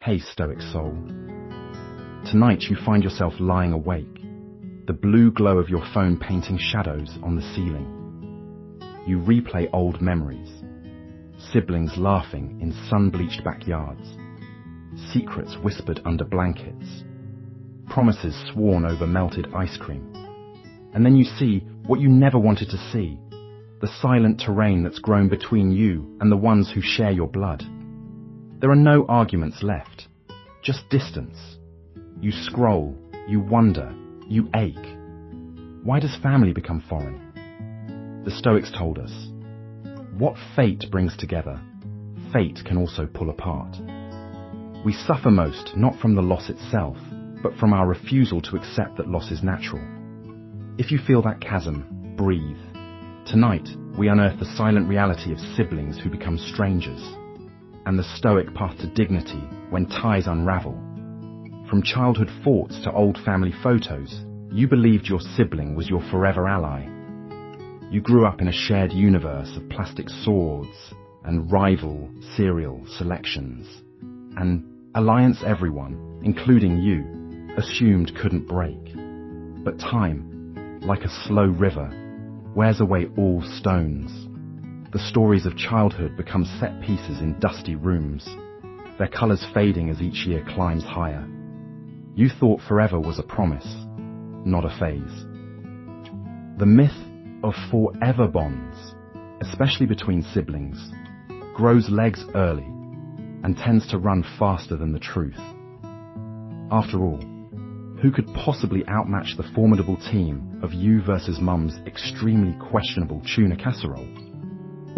Hey, Stoic soul. Tonight you find yourself lying awake, the blue glow of your phone painting shadows on the ceiling. You replay old memories, siblings laughing in sun-bleached backyards, secrets whispered under blankets, promises sworn over melted ice cream. And then you see what you never wanted to see, the silent terrain that's grown between you and the ones who share your blood. There are no arguments left, just distance. You scroll, you wonder, you ache. Why does family become foreign? The Stoics told us, what fate brings together, fate can also pull apart. We suffer most not from the loss itself, but from our refusal to accept that loss is natural. If you feel that chasm, breathe. Tonight, we unearth the silent reality of siblings who become strangers, and the Stoic path to dignity when ties unravel. From childhood thoughts to old family photos, you believed your sibling was your forever ally. You grew up in a shared universe of plastic swords and rival cereal selections. An alliance everyone, including you, assumed couldn't break. But time, like a slow river, wears away all stones. The stories of childhood become set pieces in dusty rooms, their colours fading as each year climbs higher. You thought forever was a promise, not a phase. The myth of forever bonds, especially between siblings, grows legs early and tends to run faster than the truth. After all, who could possibly outmatch the formidable team of you versus Mum's extremely questionable tuna casserole?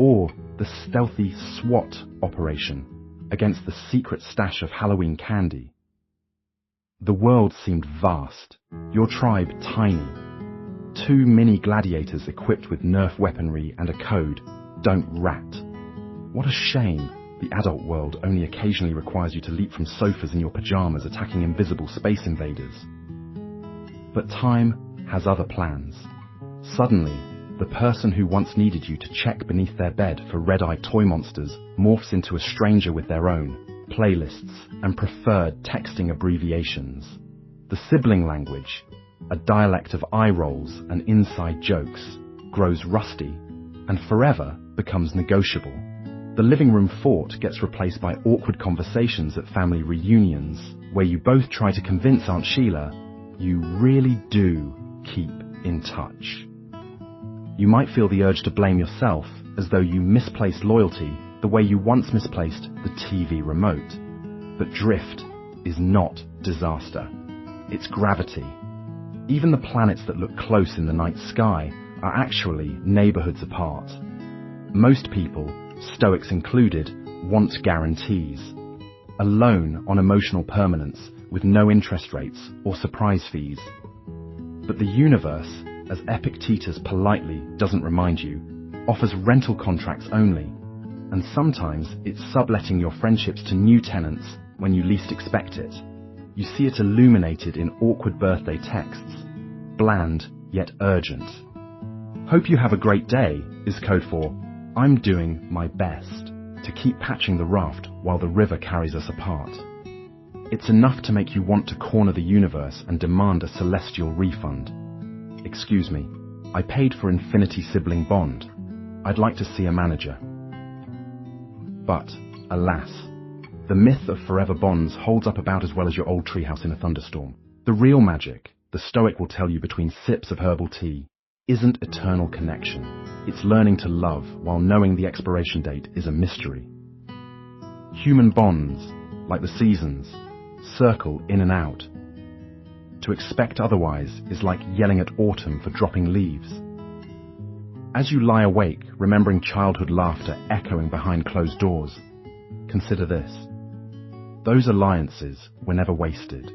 Or the stealthy SWAT operation against the secret stash of Halloween candy? The world seemed vast, your tribe tiny. 2 mini gladiators equipped with Nerf weaponry and a code, don't rat. What a shame the adult world only occasionally requires you to leap from sofas in your pajamas attacking invisible space invaders. But time has other plans. Suddenly, the person who once needed you to check beneath their bed for red-eyed toy monsters morphs into a stranger with their own playlists and preferred texting abbreviations. The sibling language, a dialect of eye rolls and inside jokes, grows rusty and forever becomes negotiable. The living room fort gets replaced by awkward conversations at family reunions, where you both try to convince Aunt Sheila you really do keep in touch. You might feel the urge to blame yourself, as though you misplaced loyalty the way you once misplaced the TV remote. But drift is not disaster. It's gravity. Even the planets that look close in the night sky are actually neighborhoods apart. Most people, Stoics included, want guarantees. A loan on emotional permanence with no interest rates or surprise fees. But the universe, as Epictetus politely doesn't remind you, offers rental contracts only, and sometimes it's subletting your friendships to new tenants when you least expect it. You see it illuminated in awkward birthday texts, bland yet urgent. Hope you have a great day is code for I'm doing my best to keep patching the raft while the river carries us apart. It's enough to make you want to corner the universe and demand a celestial refund. Excuse me, I paid for Infinity Sibling Bond. I'd like to see a manager. But, alas, the myth of forever bonds holds up about as well as your old treehouse in a thunderstorm. The real magic, the Stoic will tell you between sips of herbal tea, isn't eternal connection. It's learning to love while knowing the expiration date is a mystery. Human bonds, like the seasons, circle in and out. To expect otherwise is like yelling at autumn for dropping leaves. As you lie awake, remembering childhood laughter echoing behind closed doors, consider this. Those alliances were never wasted.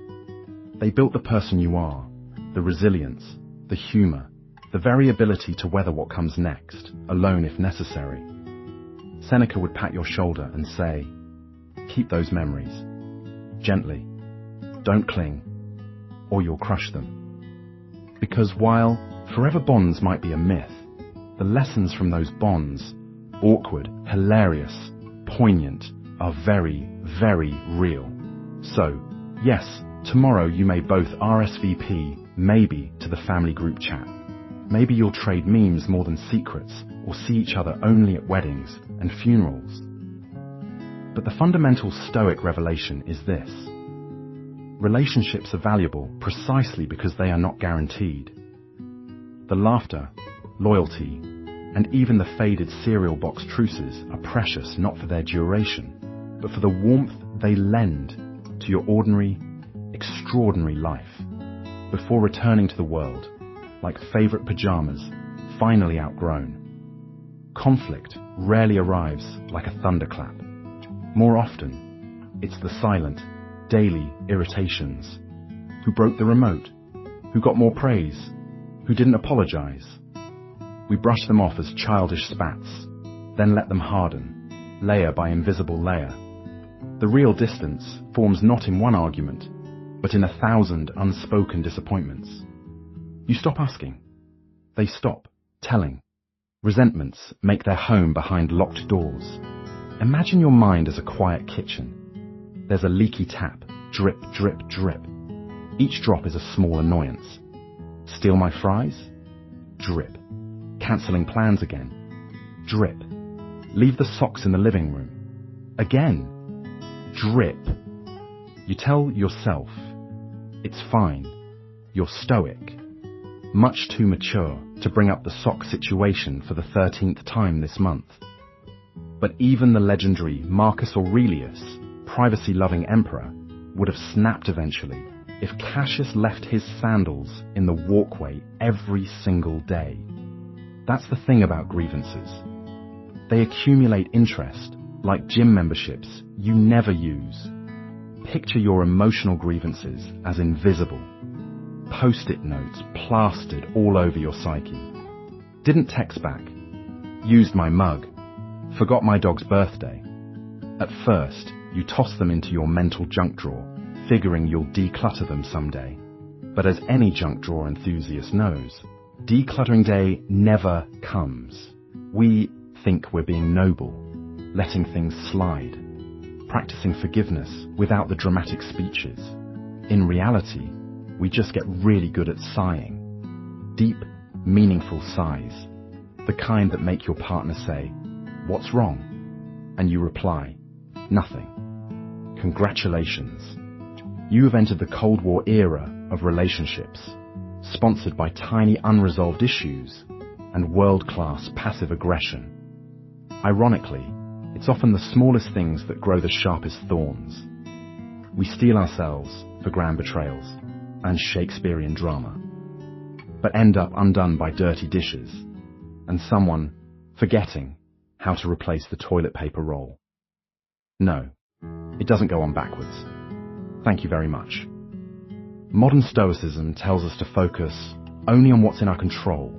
They built the person you are, the resilience, the humor, the very ability to weather what comes next, alone if necessary. Seneca would pat your shoulder and say, keep those memories. Gently. Don't cling, or you'll crush them. Because while forever bonds might be a myth, the lessons from those bonds, awkward, hilarious, poignant, are very, very real. So, yes, tomorrow you may both RSVP, maybe, to the family group chat. Maybe you'll trade memes more than secrets, or see each other only at weddings and funerals. But the fundamental Stoic revelation is this: relationships are valuable precisely because they are not guaranteed. The laughter, loyalty, and even the faded cereal box truces are precious not for their duration, but for the warmth they lend to your ordinary, extraordinary life, before returning to the world, like favorite pajamas, finally outgrown. Conflict rarely arrives like a thunderclap. More often, it's the silent, daily irritations. Who broke the remote? Who got more praise? Who didn't apologize? We brush them off as childish spats, then let them harden, layer by invisible layer. The real distance forms not in one argument, but in 1,000 unspoken disappointments. You stop asking. They stop telling. Resentments make their home behind locked doors. Imagine your mind as a quiet kitchen. There's a leaky tap, drip, drip, drip. Each drop is a small annoyance. Steal my fries? Drip. Cancelling plans again? Drip. Leave the socks in the living room? Again? Drip. You tell yourself, it's fine. You're stoic. Much too mature to bring up the sock situation for the 13th time this month. But even the legendary Marcus Aurelius, privacy-loving emperor, would have snapped eventually if Cassius left his sandals in the walkway every single day. That's the thing about grievances. They accumulate interest, like gym memberships you never use. Picture your emotional grievances as invisible. Post-it notes plastered all over your psyche. Didn't text back. Used my mug. Forgot my dog's birthday. At first, you toss them into your mental junk drawer, figuring you'll declutter them someday. But as any junk drawer enthusiast knows, decluttering day never comes. We think we're being noble, letting things slide, practicing forgiveness without the dramatic speeches. In reality, we just get really good at sighing. Deep, meaningful sighs. The kind that make your partner say, "What's wrong?" And you reply, "Nothing." Congratulations. You have entered the Cold War era of relationships, sponsored by tiny unresolved issues and world-class passive aggression. Ironically, it's often the smallest things that grow the sharpest thorns. We steel ourselves for grand betrayals and Shakespearean drama, but end up undone by dirty dishes and someone forgetting how to replace the toilet paper roll. No, it doesn't go on backwards. Thank you very much. Modern Stoicism tells us to focus only on what's in our control,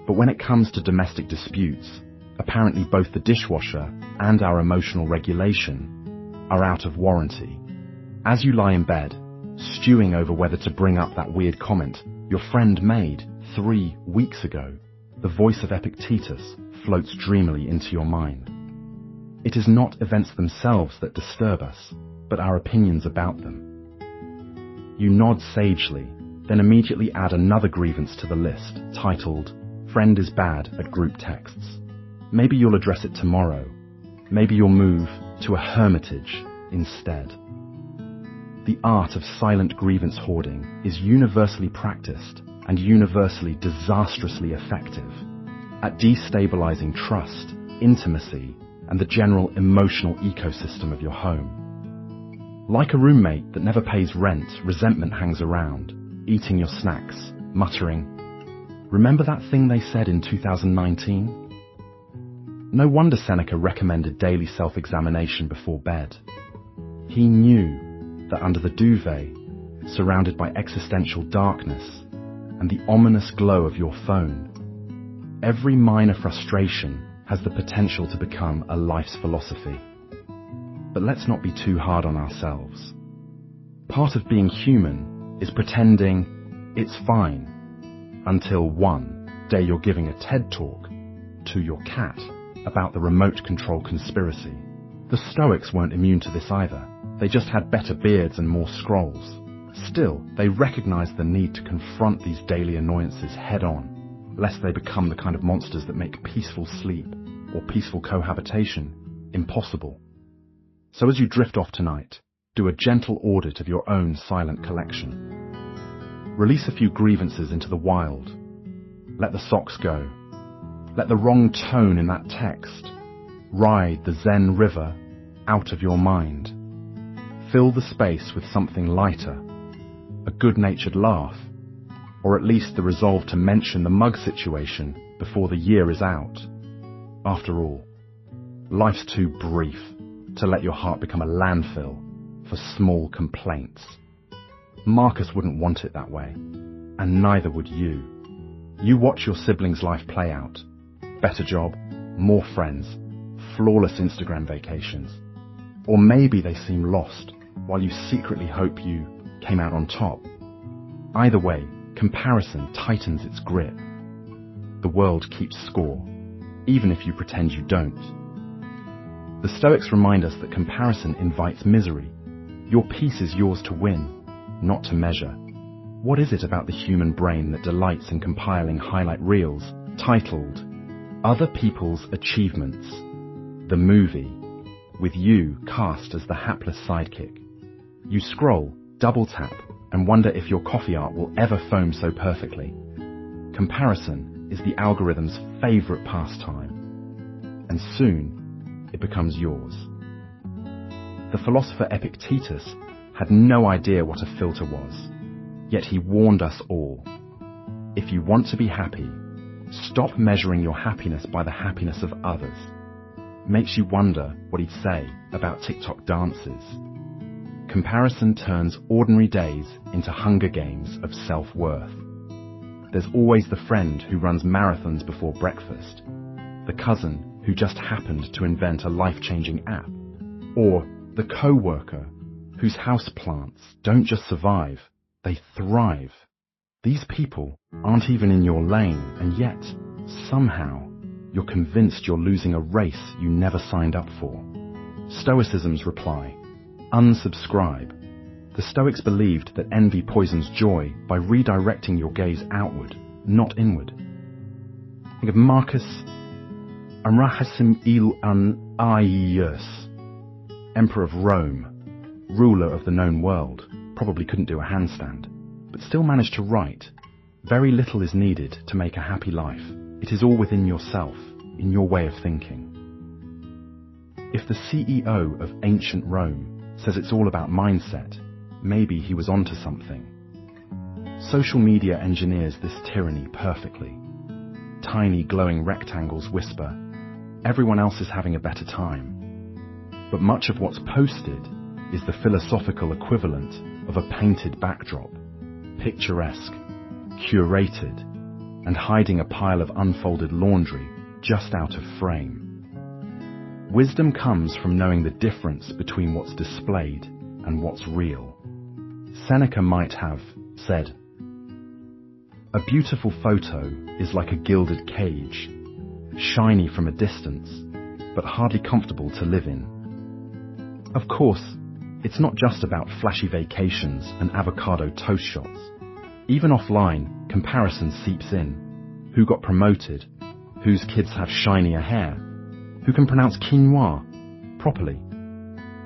but when it comes to domestic disputes, apparently both the dishwasher and our emotional regulation are out of warranty. As you lie in bed, stewing over whether to bring up that weird comment your friend made 3 weeks ago, the voice of Epictetus floats dreamily into your mind. It is not events themselves that disturb us, but our opinions about them. You nod sagely, then immediately add another grievance to the list, titled, "Friend is bad at group texts." Maybe you'll address it tomorrow. Maybe you'll move to a hermitage instead. The art of silent grievance hoarding is universally practiced and universally disastrously effective at destabilizing trust, intimacy, and the general emotional ecosystem of your home. Like a roommate that never pays rent, resentment hangs around, eating your snacks, muttering, "Remember that thing they said in 2019? No wonder Seneca recommended daily self-examination before bed. He knew that under the duvet, surrounded by existential darkness and the ominous glow of your phone, every minor frustration has the potential to become a life's philosophy. But let's not be too hard on ourselves. Part of being human is pretending it's fine until one day you're giving a TED talk to your cat about the remote control conspiracy. The Stoics weren't immune to this either. They just had better beards and more scrolls. Still, they recognized the need to confront these daily annoyances head-on, lest they become the kind of monsters that make peaceful sleep or peaceful cohabitation impossible. So as you drift off tonight, do a gentle audit of your own silent collection. Release a few grievances into the wild. Let the socks go. Let the wrong tone in that text ride the Zen river out of your mind. Fill the space with something lighter, a good-natured laugh, or at least the resolve to mention the mug situation before the year is out. After all, life's too brief to let your heart become a landfill for small complaints. Marcus wouldn't want it that way, and neither would you. You watch your siblings' life play out. Better job, more friends, flawless Instagram vacations. Or maybe they seem lost, while you secretly hope you came out on top. Either way, comparison tightens its grip. The world keeps score, even if you pretend you don't. The Stoics remind us that comparison invites misery. Your peace is yours to win, not to measure. What is it about the human brain that delights in compiling highlight reels titled Other People's Achievements? The movie, with you cast as the hapless sidekick. You scroll, double tap, and wonder if your coffee art will ever foam so perfectly. Comparison is the algorithm's favorite pastime, and soon it becomes yours. The philosopher Epictetus had no idea what a filter was, yet he warned us all. If you want to be happy, stop measuring your happiness by the happiness of others. Makes you wonder what he'd say about TikTok dances. Comparison turns ordinary days into Hunger Games of self-worth. There's always the friend who runs marathons before breakfast, the cousin who just happened to invent a life-changing app, or the co-worker whose houseplants don't just survive, they thrive. These people aren't even in your lane, and yet, somehow, you're convinced you're losing a race you never signed up for. Stoicism's reply: unsubscribe. The Stoics believed that envy poisons joy by redirecting your gaze outward, not inward. Think of Marcus Aurelius, Emperor of Rome, ruler of the known world, probably couldn't do a handstand, but still managed to write. Very little is needed to make a happy life. It is all within yourself, in your way of thinking. If the CEO of ancient Rome says it's all about mindset, maybe he was onto something. Social media engineers this tyranny perfectly. Tiny glowing rectangles whisper, everyone else is having a better time. But much of what's posted is the philosophical equivalent of a painted backdrop, picturesque, curated, and hiding a pile of unfolded laundry just out of frame. Wisdom comes from knowing the difference between what's displayed and what's real. Seneca might have said, "A beautiful photo is like a gilded cage, shiny from a distance, but hardly comfortable to live in." Of course, it's not just about flashy vacations and avocado toast shots. Even offline, comparison seeps in. Who got promoted? Whose kids have shinier hair? Who can pronounce quinoa properly?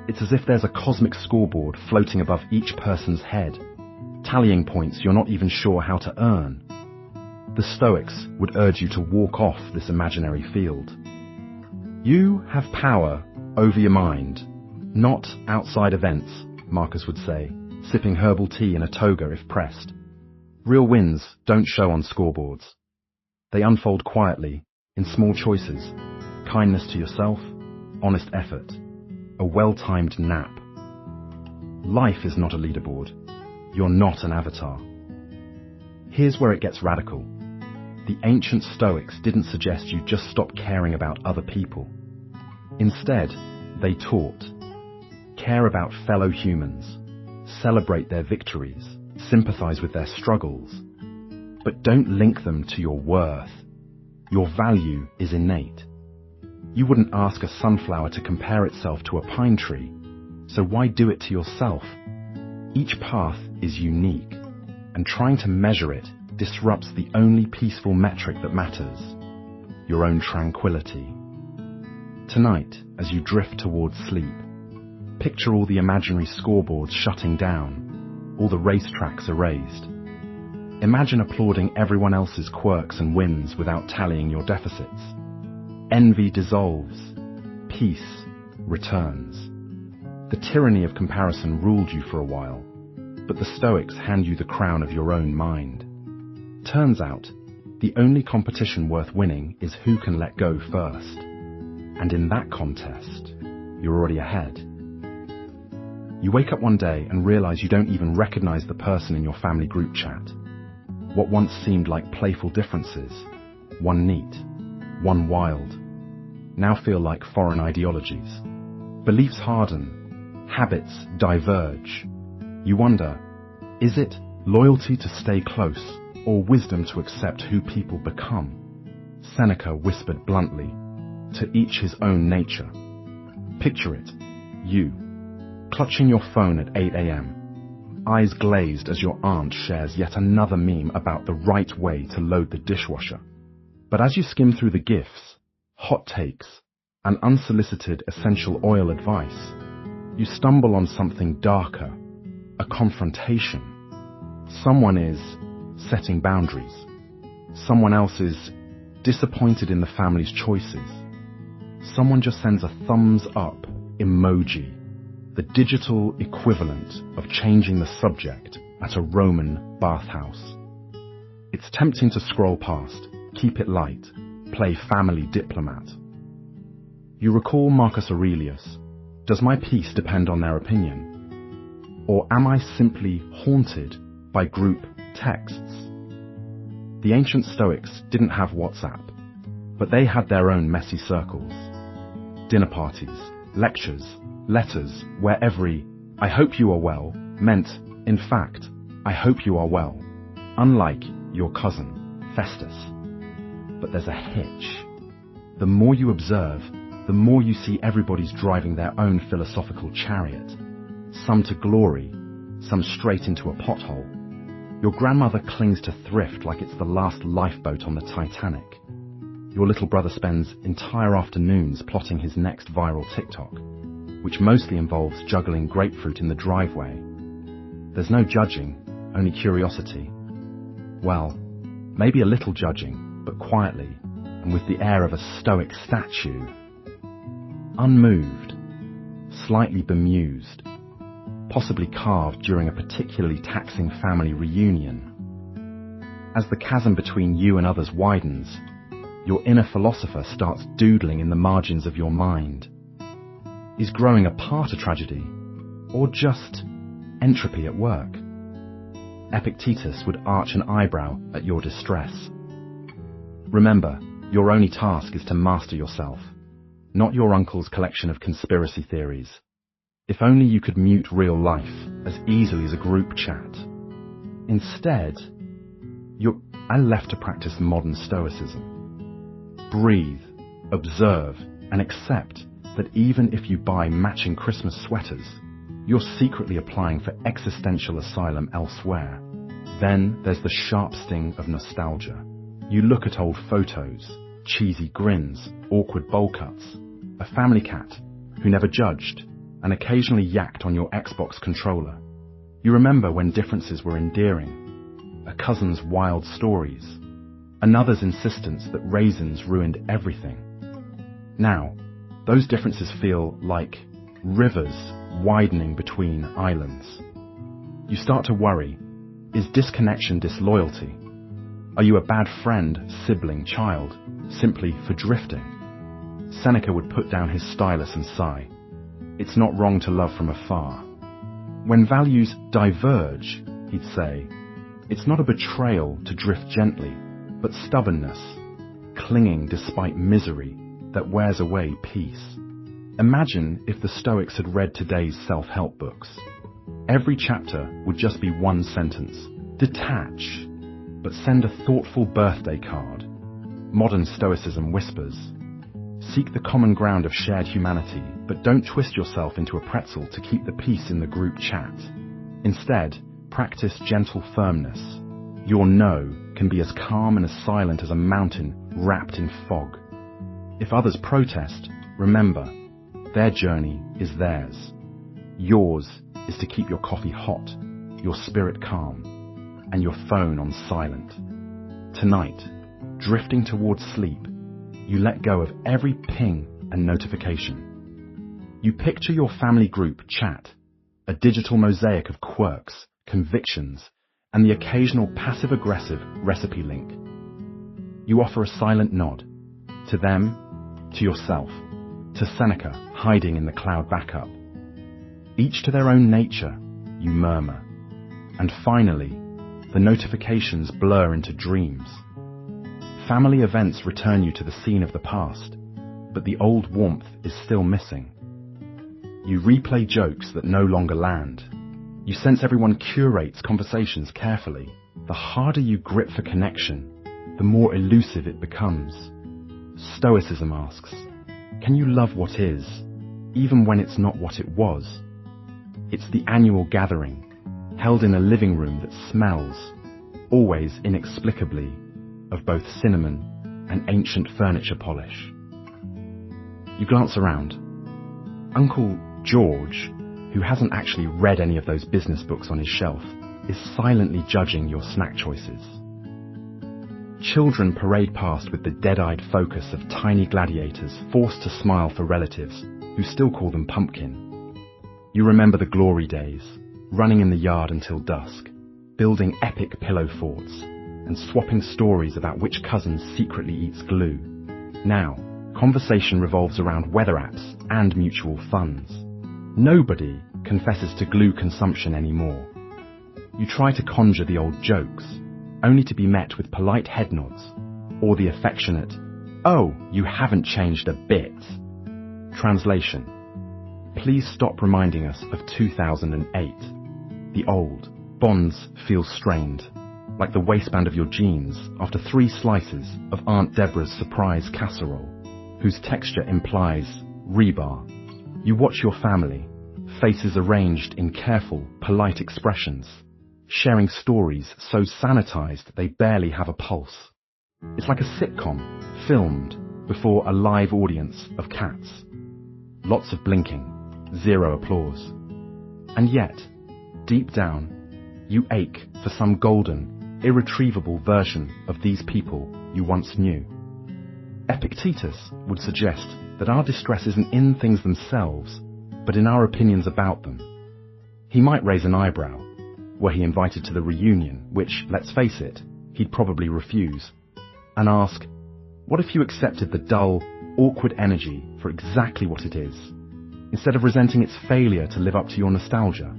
It's as if there's a cosmic scoreboard floating above each person's head, tallying points you're not even sure how to earn. The Stoics would urge you to walk off this imaginary field. You have power over your mind, not outside events, Marcus would say, sipping herbal tea in a toga if pressed. Real wins don't show on scoreboards. They unfold quietly, in small choices, kindness to yourself, honest effort, a well-timed nap. Life is not a leaderboard. You're not an avatar. Here's where it gets radical. The ancient Stoics didn't suggest you just stop caring about other people. Instead, they taught, care about fellow humans, celebrate their victories, sympathize with their struggles, but don't link them to your worth. Your value is innate. You wouldn't ask a sunflower to compare itself to a pine tree, So why do it to yourself? Each path is unique, and trying to measure it disrupts the only peaceful metric that matters: your own tranquility. Tonight, as you drift towards sleep, picture all the imaginary scoreboards shutting down, all the racetracks erased. Imagine applauding everyone else's quirks and wins without tallying your deficits. Envy dissolves, peace returns. The tyranny of comparison ruled you for a while, but the Stoics hand you the crown of your own mind. Turns out, the only competition worth winning is who can let go first. And in that contest, you're already ahead. You wake up one day and realize you don't even recognize the person in your family group chat. What once seemed like playful differences, one neat, one wild, now feel like foreign ideologies. Beliefs harden, habits diverge. You wonder, is it loyalty to stay close or wisdom to accept who people become? Seneca whispered bluntly, to each his own nature. Picture it, you, clutching your phone at 8 a.m., eyes glazed as your aunt shares yet another meme about the right way to load the dishwasher. But as you skim through the gifs, hot takes, and unsolicited essential oil advice, you stumble on something darker, a confrontation. Someone is setting boundaries. Someone else is disappointed in the family's choices. Someone just sends a thumbs up emoji, the digital equivalent of changing the subject at a Roman bathhouse. It's tempting to scroll past, keep it light, play family diplomat. You recall Marcus Aurelius. Does my peace depend on their opinion? Or am I simply haunted by group texts? The ancient Stoics didn't have WhatsApp, but they had their own messy circles. Dinner parties, lectures, letters, where every "I hope you are well" meant, in fact, "I hope you are well," unlike your cousin, Festus. But there's a hitch. The more you observe, the more you see everybody's driving their own philosophical chariot, some to glory, some straight into a pothole. Your grandmother clings to thrift like it's the last lifeboat on the Titanic. Your little brother spends entire afternoons plotting his next viral TikTok, which mostly involves juggling grapefruit in the driveway. There's no judging, only curiosity. Well, maybe a little judging, but quietly, and with the air of a stoic statue. Unmoved, slightly bemused, possibly carved during a particularly taxing family reunion. As the chasm between you and others widens, your inner philosopher starts doodling in the margins of your mind. Is growing apart a tragedy, or just entropy at work? Epictetus would arch an eyebrow at your distress. Remember, your only task is to master yourself, not your uncle's collection of conspiracy theories. If only you could mute real life as easily as a group chat. Instead, you're left to practice modern stoicism. Breathe, observe, and accept that even if you buy matching Christmas sweaters, you're secretly applying for existential asylum elsewhere. Then there's the sharp sting of nostalgia. You look at old photos, cheesy grins, awkward bowl cuts, a family cat who never judged and occasionally yacked on your Xbox controller. You remember when differences were endearing, a cousin's wild stories, another's insistence that raisins ruined everything. Now, those differences feel like rivers widening between islands. You start to worry, is disconnection disloyalty? Are you a bad friend, sibling, child, simply for drifting? Seneca would put down his stylus and sigh. It's not wrong to love from afar. When values diverge, he'd say, it's not a betrayal to drift gently, but stubbornness, clinging despite misery that wears away peace. Imagine if the Stoics had read today's self-help books. Every chapter would just be one sentence. Detach, but send a thoughtful birthday card. Modern Stoicism whispers, seek the common ground of shared humanity But don't twist yourself into a pretzel to keep the peace in the group chat. Instead, practice gentle firmness. Your no can be as calm and as silent as a mountain wrapped in fog. If others protest, remember, their journey is theirs. Yours is to keep your coffee hot, your spirit calm, and your phone on silent. Tonight, drifting towards sleep, you let go of every ping and notification. You picture your family group chat, a digital mosaic of quirks, convictions, and the occasional passive-aggressive recipe link. You offer a silent nod, to them, to yourself, to Seneca hiding in the cloud backup. Each to their own nature, you murmur. And finally, the notifications blur into dreams. Family events return you to the scene of the past, but the old warmth is still missing. You replay jokes that no longer land. You sense everyone curates conversations carefully. The harder you grip for connection, the more elusive it becomes. Stoicism asks, can you love what is, even when it's not what it was? It's the annual gathering, held in a living room that smells, always inexplicably, of both cinnamon and ancient furniture polish. You glance around. Uncle George, who hasn't actually read any of those business books on his shelf, is silently judging your snack choices. Children parade past with the dead-eyed focus of tiny gladiators forced to smile for relatives who still call them pumpkin. You remember the glory days, running in the yard until dusk, building epic pillow forts, and swapping stories about which cousin secretly eats glue. Now, conversation revolves around weather apps and mutual funds. Nobody confesses to glue consumption anymore. You try to conjure the old jokes, only to be met with polite head nods, or the affectionate, "Oh, you haven't changed a bit." Translation: please stop reminding us of 2008. The old bonds feel strained, like the waistband of your jeans after 3 slices of Aunt Deborah's surprise casserole, whose texture implies rebar. You watch your family, faces arranged in careful, polite expressions, sharing stories so sanitized they barely have a pulse. It's like a sitcom, filmed before a live audience of cats. Lots of blinking, 0 applause. And yet, deep down, you ache for some golden, irretrievable version of these people you once knew. Epictetus would suggest that our distress isn't in things themselves, but in our opinions about them. He might raise an eyebrow, were he invited to the reunion, which, let's face it, he'd probably refuse, and ask, what if you accepted the dull, awkward energy for exactly what it is, instead of resenting its failure to live up to your nostalgia?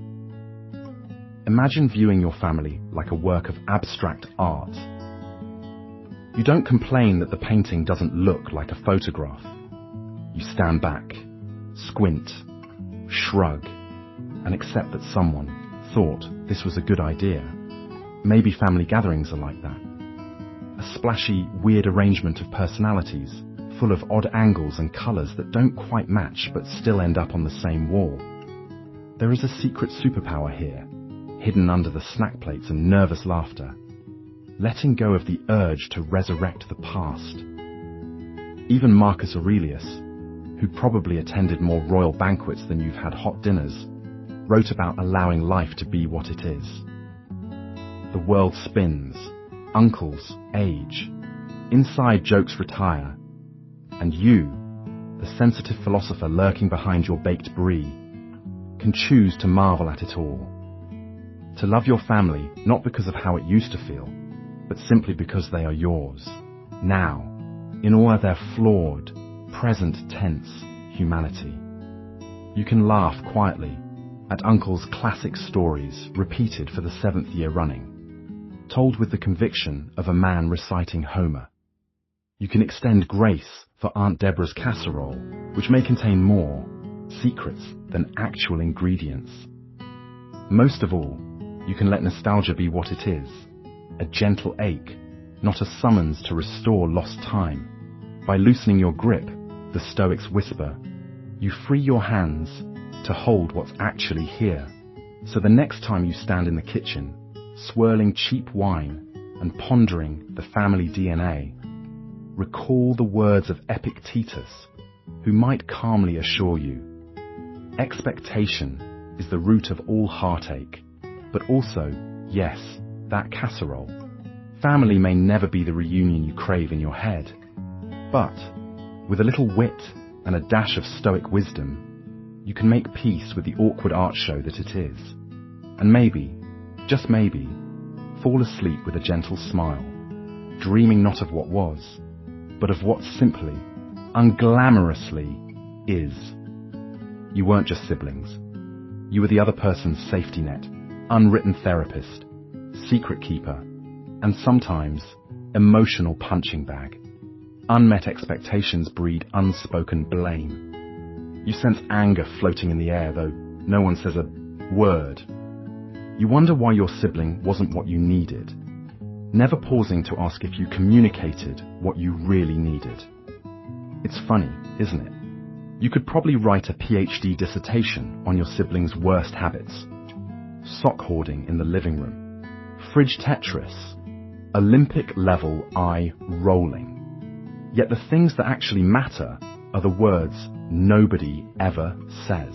Imagine viewing your family like a work of abstract art. You don't complain that the painting doesn't look like a photograph. You stand back, squint, shrug, and accept that someone thought this was a good idea. Maybe family gatherings are like that. A splashy, weird arrangement of personalities, full of odd angles and colours that don't quite match but still end up on the same wall. There is a secret superpower here, hidden under the snack plates and nervous laughter. Letting go of the urge to resurrect the past. Even Marcus Aurelius, who probably attended more royal banquets than you've had hot dinners, wrote about allowing life to be what it is. The world spins, uncles age, inside jokes retire, and you, the sensitive philosopher lurking behind your baked brie, can choose to marvel at it all. To love your family not because of how it used to feel, but simply because they are yours, now, in all of their flawed, present tense humanity. You can laugh quietly at Uncle's classic stories repeated for the 7th year running, told with the conviction of a man reciting Homer. You can extend grace for Aunt Deborah's casserole, which may contain more secrets than actual ingredients. Most of all, you can let nostalgia be what it is, a gentle ache, not a summons to restore lost time. By loosening your grip, the Stoics whisper, You free your hands to hold what's actually here. So the next time you stand in the kitchen, swirling cheap wine and pondering the family DNA, recall the words of Epictetus, who might calmly assure you, expectation is the root of all heartache, but also, yes, that casserole. Family may never be the reunion you crave in your head, but with a little wit and a dash of stoic wisdom, you can make peace with the awkward art show that it is. And maybe, just maybe, fall asleep with a gentle smile, dreaming not of what was, but of what simply, unglamorously is. You weren't just siblings. You were the other person's safety net, unwritten therapist, secret keeper, and sometimes emotional punching bag. Unmet expectations breed unspoken blame. You sense anger floating in the air, though no one says a word. You wonder why your sibling wasn't what you needed, never pausing to ask if you communicated what you really needed. It's funny, isn't it? You could probably write a PhD dissertation on your sibling's worst habits. Sock hoarding in the living room, fridge Tetris, Olympic-level eye rolling. Yet the things that actually matter are the words nobody ever says.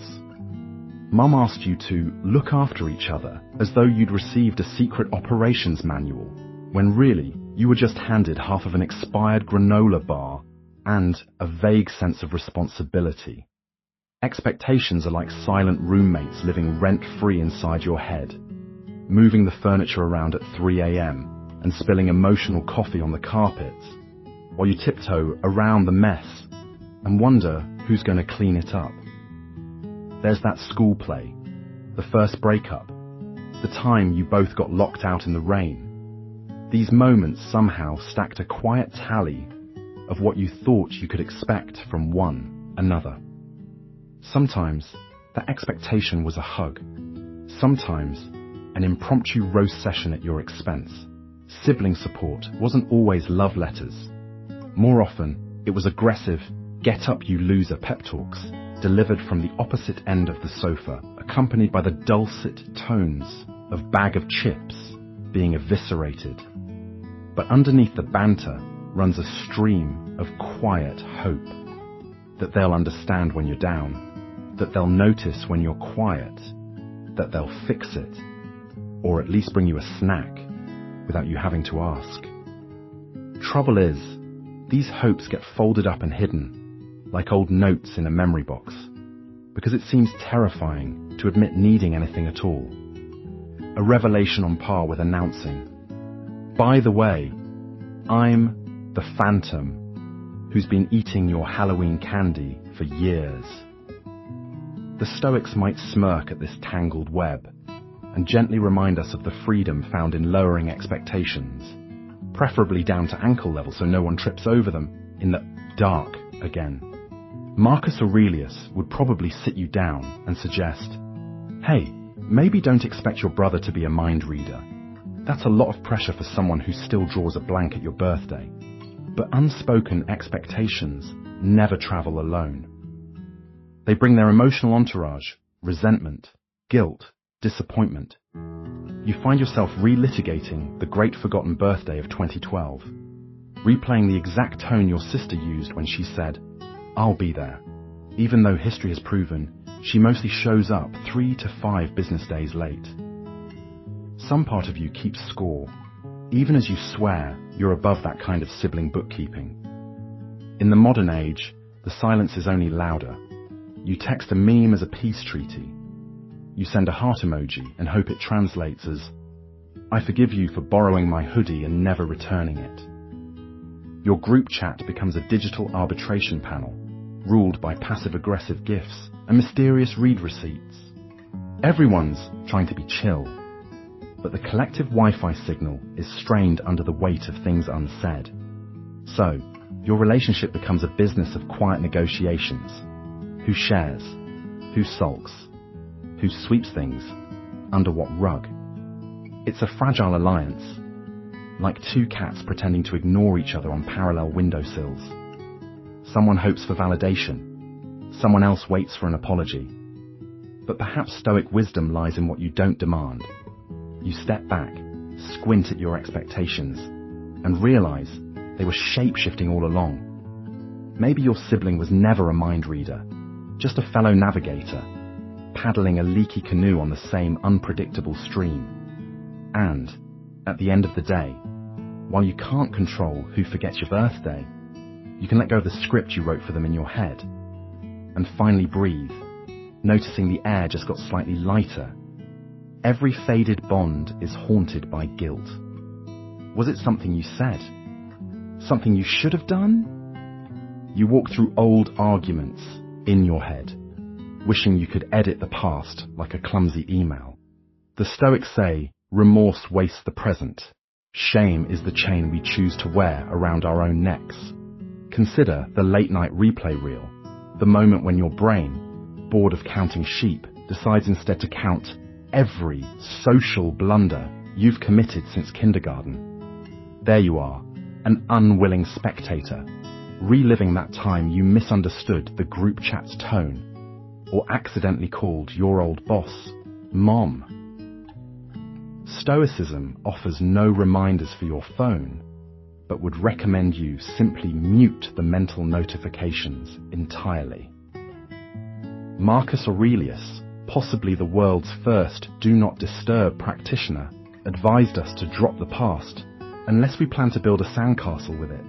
Mum asked you to look after each other as though you'd received a secret operations manual, when really you were just handed half of an expired granola bar and a vague sense of responsibility. Expectations are like silent roommates living rent-free inside your head, moving the furniture around at 3 a.m. and spilling emotional coffee on the carpets, while you tiptoe around the mess and wonder who's going to clean it up. There's that school play, the first breakup, the time you both got locked out in the rain. These moments somehow stacked a quiet tally of what you thought you could expect from one another. Sometimes that expectation was a hug, sometimes an impromptu roast session at your expense. Sibling support wasn't always love letters. More often, it was aggressive, get up you loser pep talks, delivered from the opposite end of the sofa, accompanied by the dulcet tones of bag of chips being eviscerated. But underneath the banter runs a stream of quiet hope, that they'll understand when you're down, that they'll notice when you're quiet, that they'll fix it, or at least bring you a snack without you having to ask. Trouble is, these hopes get folded up and hidden, like old notes in a memory box, because it seems terrifying to admit needing anything at all. A revelation on par with announcing, by the way, I'm the phantom who's been eating your Halloween candy for years. The Stoics might smirk at this tangled web and gently remind us of the freedom found in lowering expectations, preferably down to ankle level so no one trips over them in the dark again. Marcus Aurelius would probably sit you down and suggest, hey, maybe don't expect your brother to be a mind reader. That's a lot of pressure for someone who still draws a blank at your birthday. But unspoken expectations never travel alone. They bring their emotional entourage, resentment, guilt, disappointment. You find yourself relitigating the great forgotten birthday of 2012, replaying the exact tone your sister used when she said, I'll be there, even though history has proven she mostly shows up 3 to 5 business days late. Some part of you keeps score, even as you swear you're above that kind of sibling bookkeeping. In the modern age, the silence is only louder. You text a meme as a peace treaty. You send a heart emoji and hope it translates as, I forgive you for borrowing my hoodie and never returning it. Your group chat becomes a digital arbitration panel, ruled by passive-aggressive gifs and mysterious read receipts. Everyone's trying to be chill, but the collective Wi-Fi signal is strained under the weight of things unsaid. So, your relationship becomes a business of quiet negotiations. Who shares? Who sulks? Who sweeps things? Under what rug? It's a fragile alliance, like two cats pretending to ignore each other on parallel windowsills. Someone hopes for validation. Someone else waits for an apology. But perhaps Stoic wisdom lies in what you don't demand. You step back, squint at your expectations, and realize they were shape-shifting all along. Maybe your sibling was never a mind reader, just a fellow navigator, paddling a leaky canoe on the same unpredictable stream. And, at the end of the day, while you can't control who forgets your birthday, you can let go of the script you wrote for them in your head, and finally breathe, noticing the air just got slightly lighter. Every faded bond is haunted by guilt. Was it something you said? Something you should have done? You walk through old arguments in your head, wishing you could edit the past like a clumsy email. The Stoics say, remorse wastes the present. Shame is the chain we choose to wear around our own necks. Consider the late-night replay reel, the moment when your brain, bored of counting sheep, decides instead to count every social blunder you've committed since kindergarten. There you are, an unwilling spectator, reliving that time you misunderstood the group chat's tone, or accidentally called your old boss Mom. Stoicism offers no reminders for your phone, but would recommend you simply mute the mental notifications entirely. Marcus Aurelius, possibly the world's first do not disturb practitioner, advised us to drop the past unless we plan to build a sandcastle with it.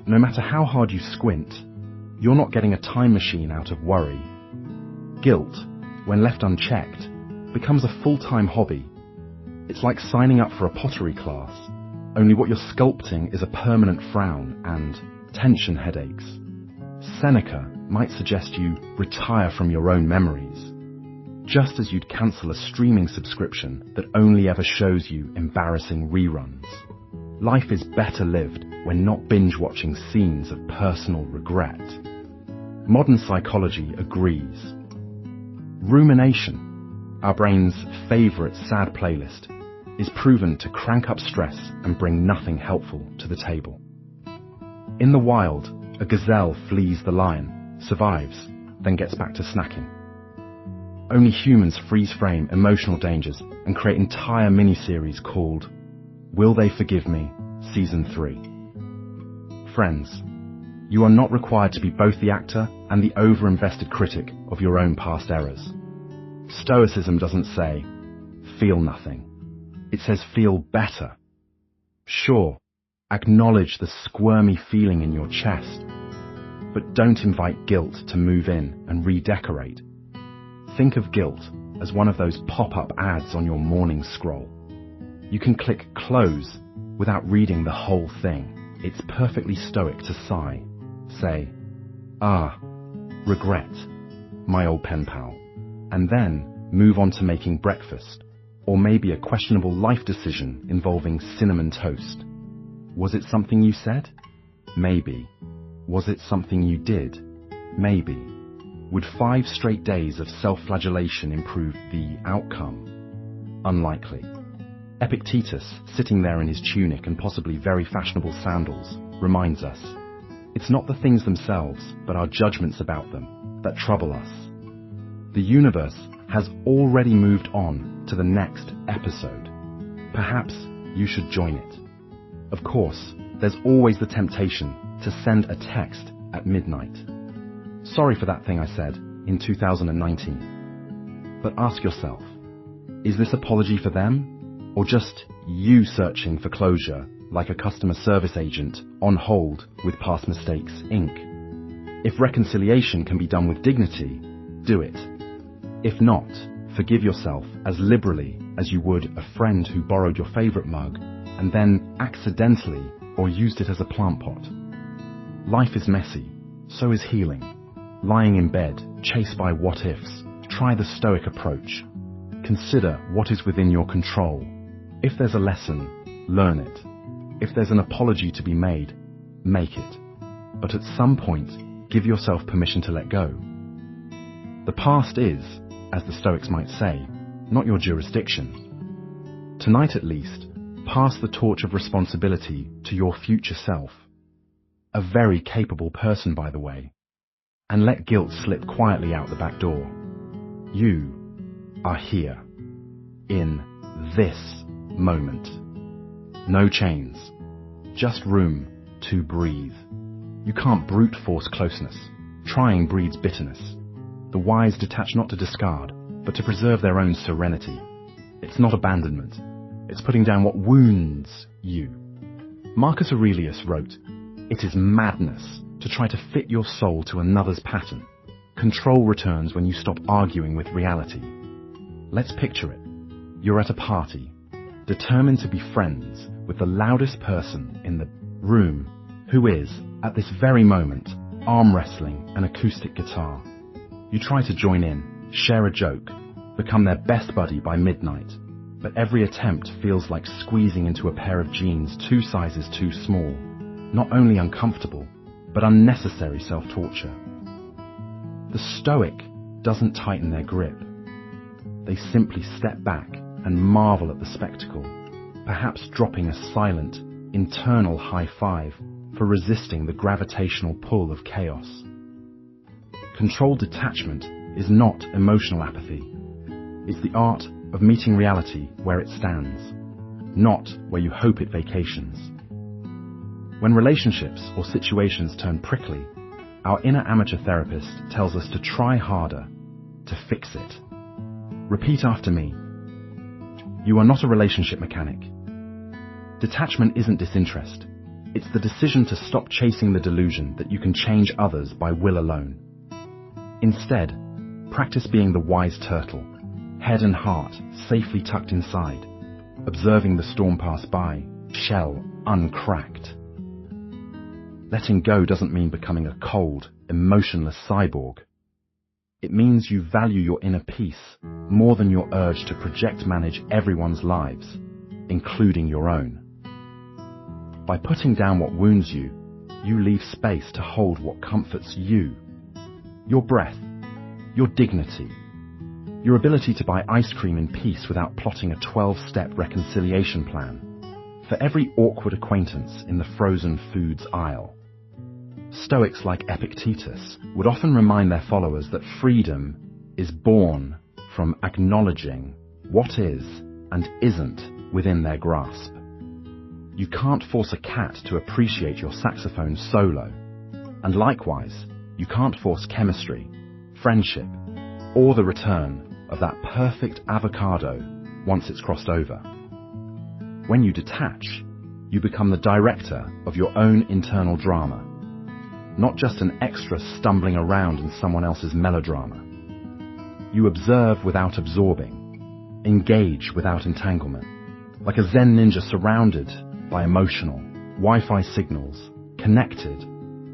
No matter how hard you squint, you're not getting a time machine out of worry. Guilt, when left unchecked, becomes a full-time hobby. It's like signing up for a pottery class, only what you're sculpting is a permanent frown and tension headaches. Seneca might suggest you retire from your own memories, just as you'd cancel a streaming subscription that only ever shows you embarrassing reruns. Life is better lived when not binge-watching scenes of personal regret. Modern psychology agrees. Rumination, our brain's favorite sad playlist, is proven to crank up stress and bring nothing helpful to the table. In the wild, a gazelle flees the lion, survives, then gets back to snacking. Only humans freeze-frame emotional dangers and create entire miniseries called Will They Forgive Me? Season 3. Friends, you are not required to be both the actor and the over-invested critic of your own past errors. Stoicism doesn't say, feel nothing. It says feel better. Sure, acknowledge the squirmy feeling in your chest, but don't invite guilt to move in and redecorate. Think of guilt as one of those pop-up ads on your morning scroll. You can click close without reading the whole thing. It's perfectly stoic to sigh, say, regret, my old pen pal, and then move on to making breakfast, or maybe a questionable life decision involving cinnamon toast. Was it something you said? Maybe. Was it something you did? Maybe. Would 5 straight days of self-flagellation improve the outcome? Unlikely. Epictetus, sitting there in his tunic and possibly very fashionable sandals, reminds us, it's not the things themselves, but our judgments about them, that trouble us. The universe has already moved on to the next episode. Perhaps you should join it. Of course, there's always the temptation to send a text at midnight. Sorry for that thing I said in 2019. But ask yourself, is this apology for them, or just you searching for closure like a customer service agent on hold with past mistakes ink? If reconciliation can be done with dignity, do it. If not, forgive yourself as liberally as you would a friend who borrowed your favorite mug and then accidentally or used it as a plant pot. Life is messy, so is healing. Lying in bed, chased by what-ifs, try the Stoic approach. Consider what is within your control. If there's a lesson, learn it. If there's an apology to be made, make it. But at some point, give yourself permission to let go. The past is, as the Stoics might say, not your jurisdiction. Tonight at least, pass the torch of responsibility to your future self. A very capable person, by the way. and let guilt slip quietly out the back door. You are here, in this moment. No chains, just room to breathe. You can't brute force closeness. Trying breeds bitterness. The wise detach not to discard, but to preserve their own serenity. It's not abandonment. It's putting down what wounds you. Marcus Aurelius wrote, "It is madness to try to fit your soul to another's pattern. Control returns when you stop arguing with reality." Let's picture it. You're at a party, determined to be friends with the loudest person in the room, who is, at this very moment, arm wrestling an acoustic guitar. You try to join in, share a joke, become their best buddy by midnight, but every attempt feels like squeezing into a pair of jeans 2 sizes too small. Not only uncomfortable, but unnecessary self-torture. The Stoic doesn't tighten their grip. They simply step back and marvel at the spectacle, perhaps dropping a silent, internal high five for resisting the gravitational pull of chaos. Controlled detachment is not emotional apathy. It's the art of meeting reality where it stands, not where you hope it vacations. When relationships or situations turn prickly, our inner amateur therapist tells us to try harder, to fix it. Repeat after me. You are not a relationship mechanic. Detachment isn't disinterest. It's the decision to stop chasing the delusion that you can change others by will alone. Instead, practice being the wise turtle, head and heart safely tucked inside, observing the storm pass by, shell uncracked. Letting go doesn't mean becoming a cold, emotionless cyborg. It means you value your inner peace more than your urge to project manage everyone's lives, including your own. By putting down what wounds you, you leave space to hold what comforts you. Your breath, your dignity, your ability to buy ice cream in peace without plotting a 12-step reconciliation plan, for every awkward acquaintance in the frozen foods aisle. Stoics like Epictetus would often remind their followers that freedom is born from acknowledging what is and isn't within their grasp. You can't force a cat to appreciate your saxophone solo, and likewise, you can't force chemistry, friendship, or the return of that perfect avocado once it's crossed over. When you detach, you become the director of your own internal drama, not just an extra stumbling around in someone else's melodrama. You observe without absorbing, engage without entanglement, like a Zen ninja surrounded by emotional, Wi-Fi signals, connected,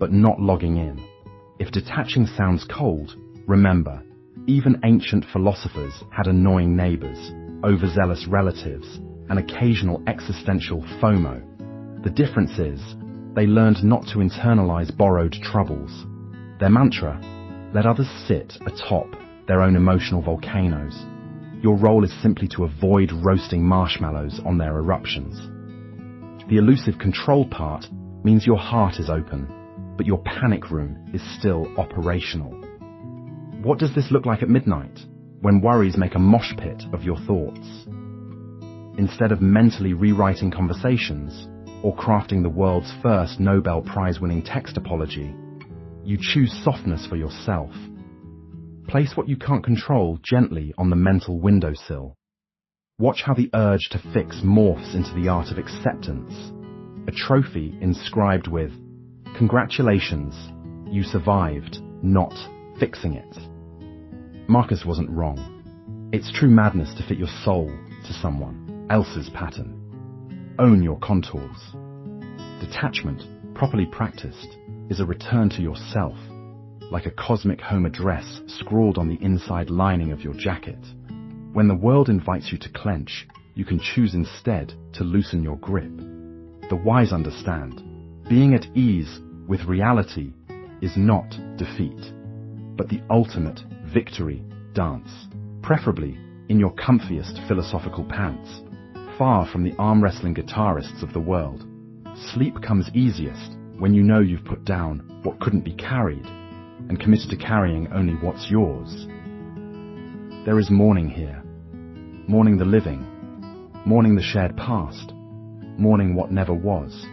but not logging in. If detaching sounds cold, remember, even ancient philosophers had annoying neighbors, overzealous relatives, and occasional existential FOMO. The difference is, they learned not to internalize borrowed troubles. Their mantra, let others sit atop their own emotional volcanoes. Your role is simply to avoid roasting marshmallows on their eruptions. The elusive control part means your heart is open, but your panic room is still operational. What does this look like at midnight, when worries make a mosh pit of your thoughts? Instead of mentally rewriting conversations, or crafting the world's first Nobel Prize-winning text apology, you choose softness for yourself. Place what you can't control gently on the mental windowsill. Watch how the urge to fix morphs into the art of acceptance, a trophy inscribed with, "Congratulations, you survived, not fixing it." Marcus wasn't wrong. It's true madness to fit your soul to someone else's pattern. Own your contours. Detachment, properly practiced, is a return to yourself, like a cosmic home address scrawled on the inside lining of your jacket. When the world invites you to clench, you can choose instead to loosen your grip. The wise understand, being at ease with reality is not defeat, but the ultimate victory dance, preferably in your comfiest philosophical pants, far from the arm-wrestling guitarists of the world. Sleep comes easiest when you know you've put down what couldn't be carried, and committed to carrying only what's yours. There is mourning here, mourning the living, mourning the shared past, mourning what never was.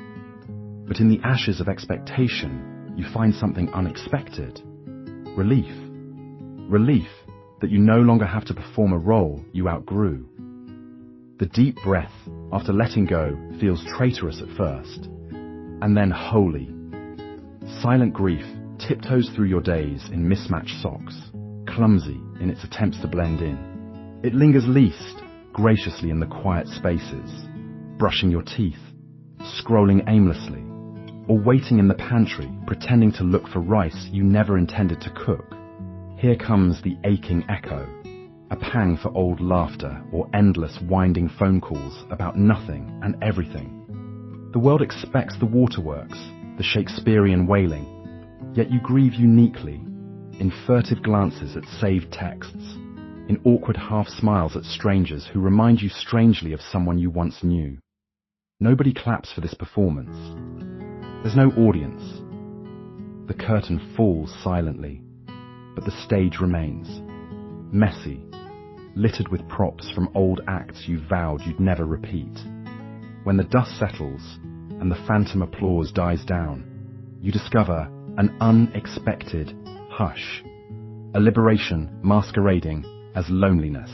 But in the ashes of expectation, you find something unexpected. Relief. Relief that you no longer have to perform a role you outgrew. The deep breath after letting go feels traitorous at first, and then holy. Silent grief tiptoes through your days in mismatched socks, clumsy in its attempts to blend in. It lingers least, graciously in the quiet spaces, brushing your teeth, scrolling aimlessly, or waiting in the pantry, pretending to look for rice you never intended to cook. Here comes the aching echo, a pang for old laughter or endless winding phone calls about nothing and everything. The world expects the waterworks, the Shakespearean wailing, yet you grieve uniquely, in furtive glances at saved texts, in awkward half-smiles at strangers who remind you strangely of someone you once knew. Nobody claps for this performance. There's no audience. The curtain falls silently, but the stage remains, messy, littered with props from old acts you vowed you'd never repeat. When the dust settles and the phantom applause dies down, you discover an unexpected hush, a liberation masquerading as loneliness.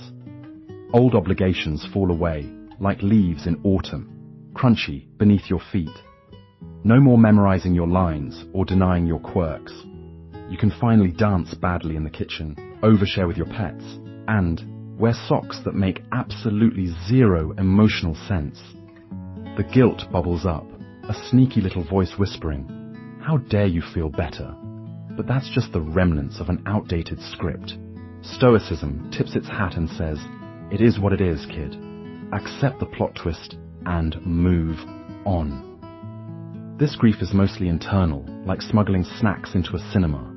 Old obligations fall away like leaves in autumn, crunchy beneath your feet. No more memorizing your lines or denying your quirks. You can finally dance badly in the kitchen, overshare with your pets, and wear socks that make absolutely zero emotional sense. The guilt bubbles up, a sneaky little voice whispering, "How dare you feel better?" But that's just the remnants of an outdated script. Stoicism tips its hat and says, "It is what it is, kid. Accept the plot twist and move on." This grief is mostly internal, like smuggling snacks into a cinema.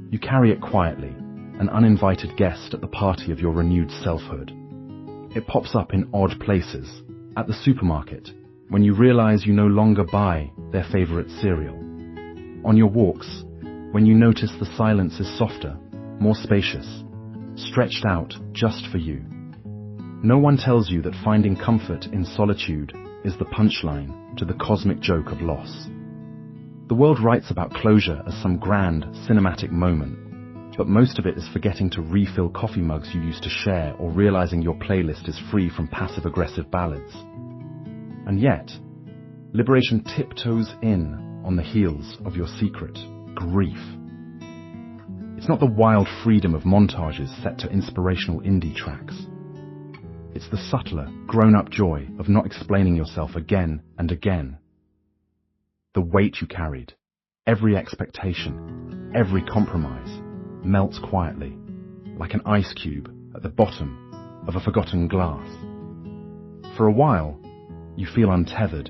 You carry it quietly, an uninvited guest at the party of your renewed selfhood. It pops up in odd places, at the supermarket, when you realize you no longer buy their favorite cereal. On your walks, when you notice the silence is softer, more spacious, stretched out just for you. No one tells you that finding comfort in solitude is the punchline to the cosmic joke of loss. The world writes about closure as some grand, cinematic moment, but most of it is forgetting to refill coffee mugs you used to share or realizing your playlist is free from passive-aggressive ballads. And yet, liberation tiptoes in on the heels of your secret, grief. It's not the wild freedom of montages set to inspirational indie tracks. It's the subtler, grown-up joy of not explaining yourself again and again. The weight you carried, every expectation, every compromise, melts quietly, like an ice cube at the bottom of a forgotten glass. For a while, you feel untethered,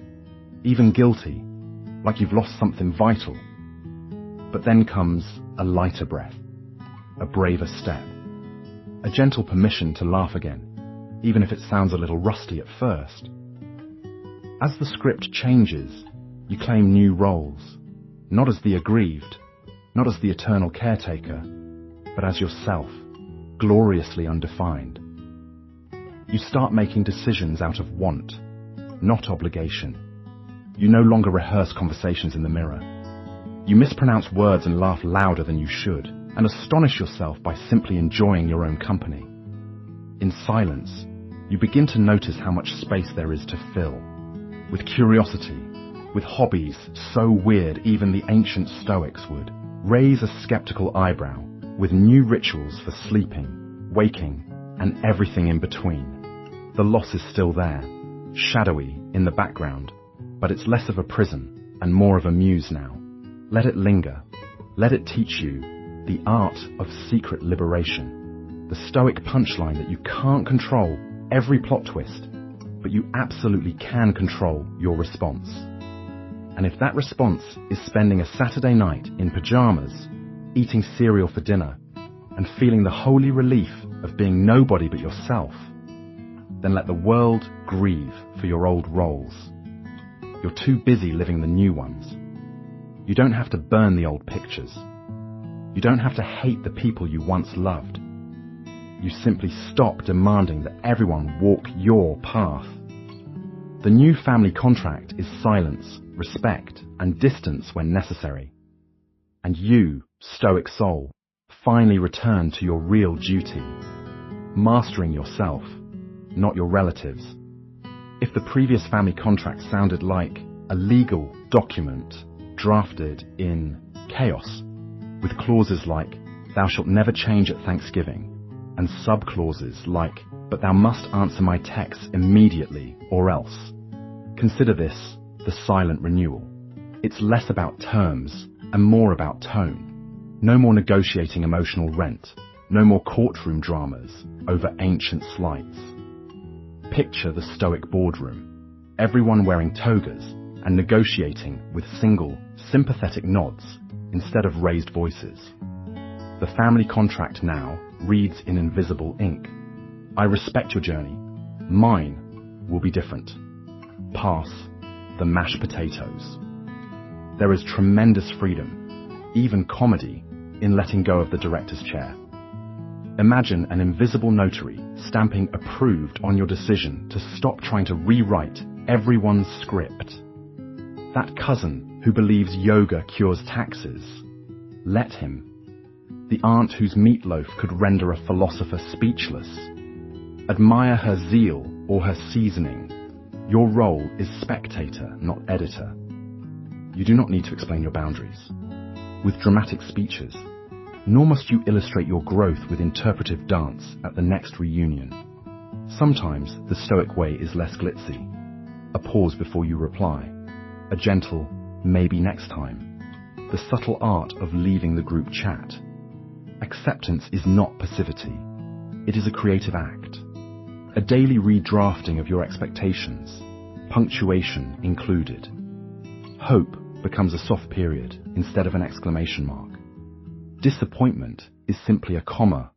even guilty, like you've lost something vital. But then comes a lighter breath, a braver step, a gentle permission to laugh again, even if it sounds a little rusty at first. As the script changes, you claim new roles, not as the aggrieved, not as the eternal caretaker, but as yourself, gloriously undefined. You start making decisions out of want, not obligation. You no longer rehearse conversations in the mirror. You mispronounce words and laugh louder than you should, and astonish yourself by simply enjoying your own company. In silence, you begin to notice how much space there is to fill, with curiosity, with hobbies so weird even the ancient Stoics would raise a skeptical eyebrow, with new rituals for sleeping, waking, and everything in between. The loss is still there, shadowy in the background, but it's less of a prison and more of a muse now. Let it linger. Let it teach you the art of secret liberation, the Stoic punchline that you can't control every plot twist, but you absolutely can control your response. And if that response is spending a Saturday night in pajamas, eating cereal for dinner, and feeling the holy relief of being nobody but yourself, then let the world grieve for your old roles. You're too busy living the new ones. You don't have to burn the old pictures. You don't have to hate the people you once loved. You simply stop demanding that everyone walk your path. The new family contract is silence, respect, and distance when necessary. And you, Stoic soul, finally return to your real duty, mastering yourself, not your relatives. If the previous family contract sounded like a legal document drafted in chaos, with clauses like, "Thou shalt never change at Thanksgiving," and sub-clauses like, "But thou must answer my texts immediately or else," consider this the silent renewal. It's less about terms and more about tone. No more negotiating emotional rent. No more courtroom dramas over ancient slights. Picture the Stoic boardroom. Everyone wearing togas and negotiating with single, sympathetic nods instead of raised voices. The family contract now reads in invisible ink. I respect your journey. Mine will be different. Pass the mashed potatoes. There is tremendous freedom, even comedy, in letting go of the director's chair. Imagine an invisible notary stamping approved on your decision to stop trying to rewrite everyone's script. That cousin who believes yoga cures taxes, let him. The aunt whose meatloaf could render a philosopher speechless. Admire her zeal or her seasoning. Your role is spectator, not editor. You do not need to explain your boundaries with dramatic speeches, nor must you illustrate your growth with interpretive dance at the next reunion. Sometimes the Stoic way is less glitzy. A pause before you reply. A gentle, maybe next time. The subtle art of leaving the group chat. Acceptance is not passivity. It is a creative act. A daily redrafting of your expectations, punctuation included. Hope becomes a soft period instead of an exclamation mark. Disappointment is simply a comma,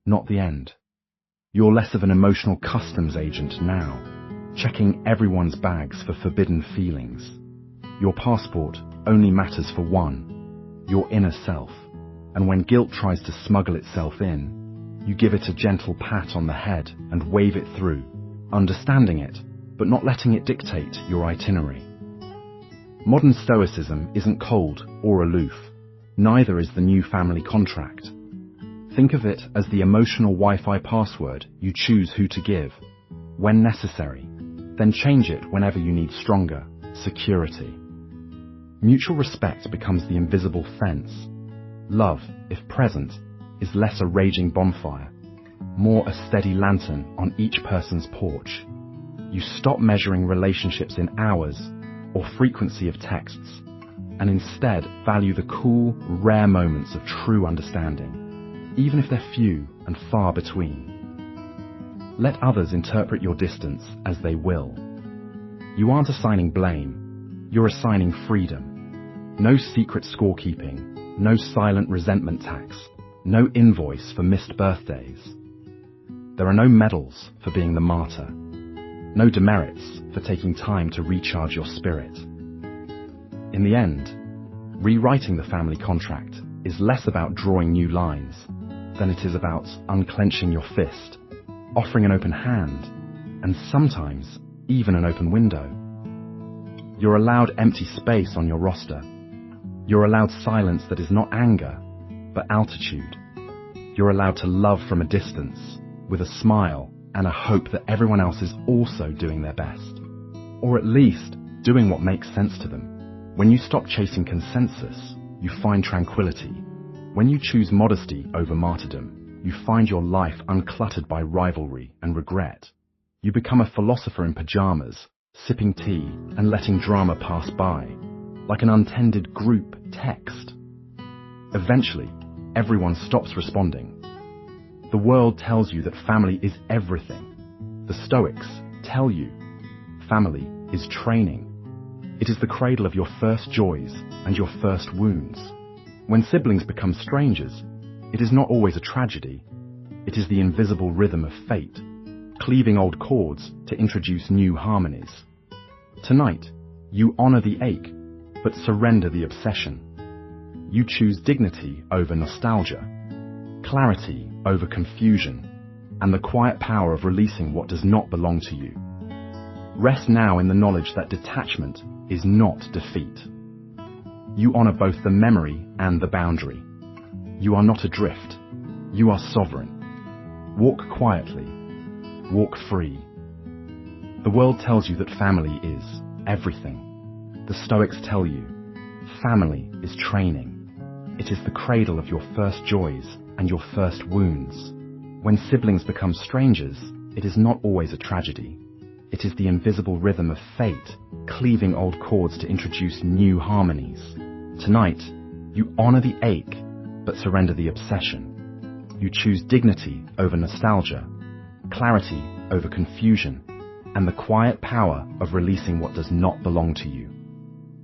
not the end. You're less of an emotional customs agent now, checking everyone's bags for forbidden feelings. Your passport only matters for one, your inner self, and when guilt tries to smuggle itself in, you give it a gentle pat on the head and wave it through, understanding it, but not letting it dictate your itinerary. Modern Stoicism isn't cold or aloof. Neither is the new family contract. Think of it as the emotional Wi-Fi password you choose who to give, when necessary, then change it whenever you need stronger security. Mutual respect becomes the invisible fence. Love, if present, is less a raging bonfire, more a steady lantern on each person's porch. You stop measuring relationships in hours or frequency of texts, and instead value the cool, rare moments of true understanding, even if they're few and far between. Let others interpret your distance as they will. You aren't assigning blame, you're assigning freedom. No secret scorekeeping, no silent resentment tax, no invoice for missed birthdays. There are no medals for being the martyr, no demerits for taking time to recharge your spirit. In the end, rewriting the family contract is less about drawing new lines than it is about unclenching your fist, offering an open hand, and sometimes even an open window. You're allowed empty space on your roster. You're allowed silence that is not anger, but altitude. You're allowed to love from a distance, with a smile and a hope that everyone else is also doing their best, or at least doing what makes sense to them. When you stop chasing consensus, you find tranquility. When you choose modesty over martyrdom, you find your life uncluttered by rivalry and regret. You become a philosopher in pajamas, sipping tea and letting drama pass by, like an untended group text. Eventually, everyone stops responding. The world tells you that family is everything. The Stoics tell you family is training. It is the cradle of your first joys and your first wounds. When siblings become strangers, it is not always a tragedy. It is the invisible rhythm of fate, cleaving old chords to introduce new harmonies. Tonight, you honor the ache, but surrender the obsession. You choose dignity over nostalgia, clarity over confusion, and the quiet power of releasing what does not belong to you. Rest now in the knowledge that detachment is not defeat. You honor both the memory and the boundary. You are not adrift. You are sovereign. Walk quietly. Walk free. The world tells you that family is everything. The Stoics tell you, family is training. It is the cradle of your first joys and your first wounds. When siblings become strangers, it is not always a tragedy. It is the invisible rhythm of fate, cleaving old chords to introduce new harmonies. Tonight, you honor the ache, but surrender the obsession. You choose dignity over nostalgia, clarity over confusion, and the quiet power of releasing what does not belong to you.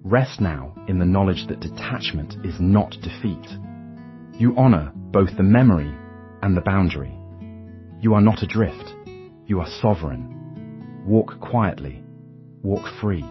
Rest now in the knowledge that detachment is not defeat. You honor both the memory and the boundary. You are not adrift. You are sovereign. Walk quietly. Walk free.